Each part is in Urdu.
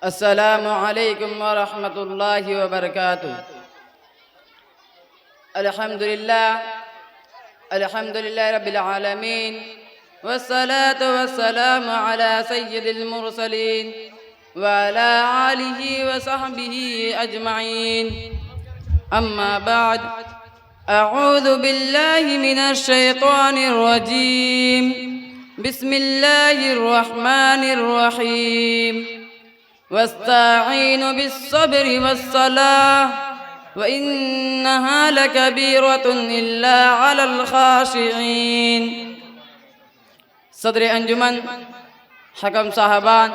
السلام علیکم ورحمۃ اللہ وبرکاتہ۔ الحمد للہ رب العالمین، والصلاة والسلام علی سید المرسلین وعلی آلہ وصحبہ اجمعین، اما بعد، اعوذ باللہ من الشیطان الرجیم، بسم اللہ الرحمن الرحیم، واستعینوا بالصبر والصلاة وإنها لكبيرة إلا على الخاشعين۔ صدر انجمن، حکم صاحبان،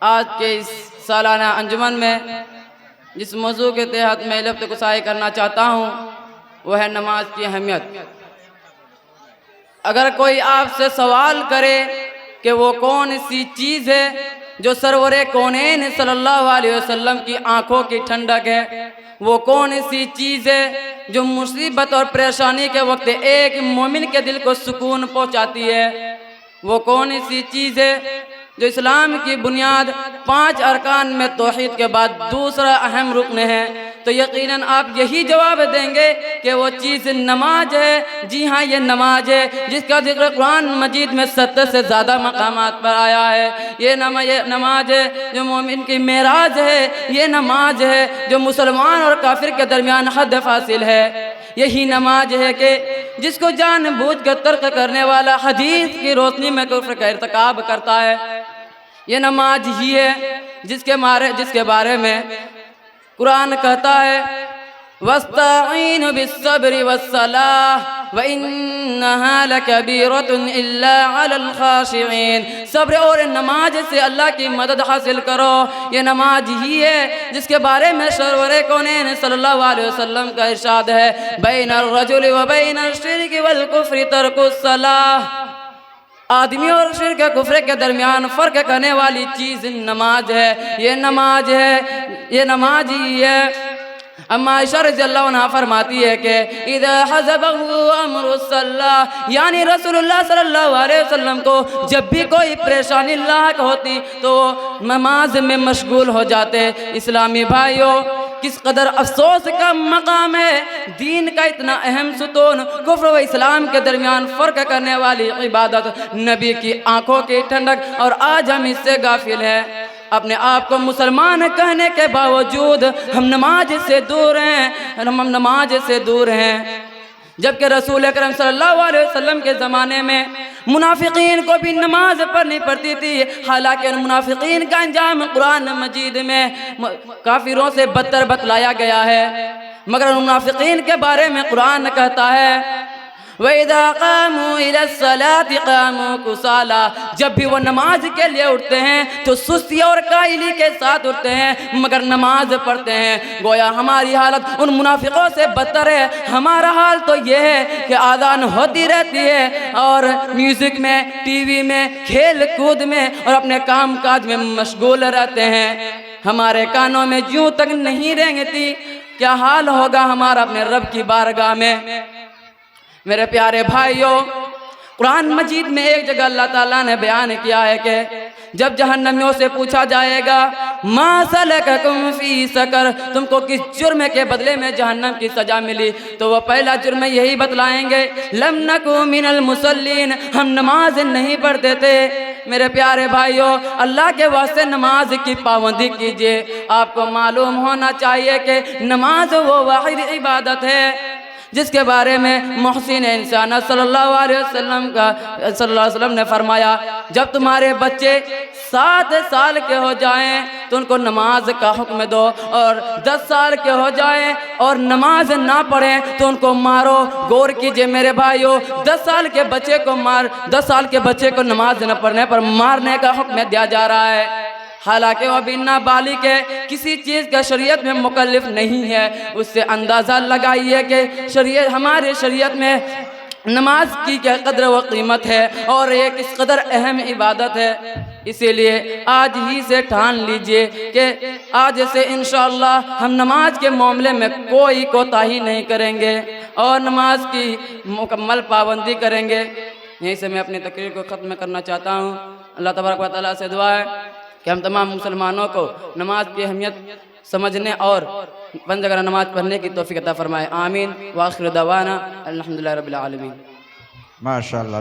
آج کے اس سالانہ انجمن میں جس موضوع کے تحت میں لفظ گسائی کرنا چاہتا ہوں وہ ہے نماز کی اہمیت۔ اگر کوئی آپ سے سوال کرے کہ وہ کون سی چیز ہے جو سرور کونین صلی اللہ علیہ وسلم کی آنکھوں کی ٹھنڈک ہے، وہ کون سی چیز ہے جو مصیبت اور پریشانی کے وقت ایک مومن کے دل کو سکون پہنچاتی ہے، وہ کون سی چیز ہے جو اسلام کی بنیاد 5 ارکان میں توحید کے بعد دوسرا اہم رکن ہے، تو یقیناً آپ یہی جواب دیں گے کہ وہ چیز نماز ہے۔ جی ہاں، یہ نماز ہے جس کا ذکر قرآن مجید میں 70 سے زیادہ مقامات پر آیا ہے۔ یہ نماز ہے جو مومن کی معراج ہے، یہ نماز ہے جو مسلمان اور کافر کے درمیان حد فاصل ہے۔ یہی نماز ہے کہ جس کو جان بوجھ کر ترک کرنے والا حدیث کی روشنی میں کفر کا ارتکاب کرتا ہے۔ یہ نماز ہی ہے جس کے بارے میں قرآن کہتا ہے وَاسْتَعِينُوا بِالصَّبْرِ وَالصَّلَاةِ وَإِنَّهَا لَكَبِيرَةٌ إِلَّا عَلَى الْخَاشِعِينَ۔ صبر اور نماز سے اللہ کی مدد حاصل کرو۔ یہ نماز ہی ہے جس کے بارے میں سرور کونین صلی اللہ علیہ وسلم کا ارشاد ہے بین الرجل وبین الشرک والکفر ترک الصلاۃ۔ آدمی اور شرک کفر کے درمیان فرق کرنے والی چیز نماز ہے۔ یہ نماز ہے، یہ نماز ہی ہے۔ اما عائشہ رضی اللہ عنہ فرماتی ہے کہ اذا حزبه امر الصلاۃ، یعنی رسول اللہ صلی اللہ علیہ وسلم کو جب بھی کوئی پریشانی لاحق ہوتی تو نماز میں مشغول ہو جاتے۔ اسلامی بھائیوں، کس قدر افسوس کا مقام ہے، دین کا اتنا اہم ستون، کفر و اسلام کے درمیان فرق کرنے والی عبادت، نبی کی آنکھوں کی ٹھنڈک، اور آج ہم اس سے غافل ہیں۔ اپنے آپ کو مسلمان کہنے کے باوجود ہم نماز سے دور ہیں، ہم نماز سے دور ہیں، جبکہ رسول اکرم صلی اللہ علیہ وسلم کے زمانے میں منافقین کو بھی نماز پڑھنی پڑتی تھی، حالانکہ ان منافقین کا انجام قرآن مجید میں کافروں سے بدتر بتلایا گیا ہے، مگر ان منافقین کے بارے میں قرآن کہتا ہے وَإِذَا قَامُوا إِلَى الصَّلَاةِ قَامُوا كُسَالَىٰ، جب بھی وہ نماز کے لیے اٹھتے ہیں تو سستی اور کاہلی کے ساتھ اٹھتے ہیں، مگر نماز پڑھتے ہیں۔ گویا ہماری حالت ان منافقوں سے بدتر ہے۔ ہمارا حال تو یہ ہے کہ آذان ہوتی رہتی ہے اور میوزک میں، ٹی وی میں، کھیل کود میں اور اپنے کام کاج میں مشغول رہتے ہیں۔ ہمارے کانوں میں جوں تک نہیں رینگتی، کیا حال ہوگا ہمارا اپنے رب کی بارگاہ میں۔ میرے پیارے بھائیوں، قرآن مجید میں ایک جگہ اللہ تعالیٰ نے بیان کیا ہے کہ جب جہنمیوں سے پوچھا جائے گا ما سلککم فی سقر، تم کو کس جرم کے بدلے میں جہنم کی سزا ملی، تو وہ پہلا جرم یہی بتلائیں گے لم نکو من المصلین، ہم نماز نہیں پڑھتے تھے۔ میرے پیارے بھائیوں، اللہ کے واسطے نماز کی پابندی کیجئے۔ آپ کو معلوم ہونا چاہیے کہ نماز وہ واحد عبادت ہے جس کے بارے میں محسن انسان صلی اللہ علیہ وسلم نے فرمایا جب تمہارے بچے 7 سال کے ہو جائیں تو ان کو نماز کا حکم دو، اور 10 سال کے ہو جائیں اور نماز نہ پڑھیں تو ان کو مارو۔ غور کیجئے میرے بھائیوں، 10 سال کے بچے کو نماز نہ پڑھنے پر مارنے کا حکم دیا جا رہا ہے، حالانکہ وہ ابھی نابالغ ہے، کسی چیز کا شریعت میں مکلف نہیں ہے۔ اس سے اندازہ لگائیے کہ ہمارے شریعت میں نماز کی کیا قدر و قیمت ہے اور یہ کس قدر اہم عبادت ہے۔ اسی لیے آج ہی سے ٹھان لیجئے کہ آج سے انشاءاللہ ہم نماز کے معاملے میں کوئی کوتاہی نہیں کریں گے اور نماز کی مکمل پابندی کریں گے۔ یہیں سے میں اپنی تقریر کو ختم کرنا چاہتا ہوں. اللہ تبارک و تعالیٰ سے دعا ہے کہ ہم تمام مسلمانوں کو نماز کی اہمیت سمجھنے اور پنج جگہ نماز پڑھنے کی توفیق عطا فرمائے. آمین. وآخر دعوانا الحمدللہ رب العالمین. ماشاءاللہ.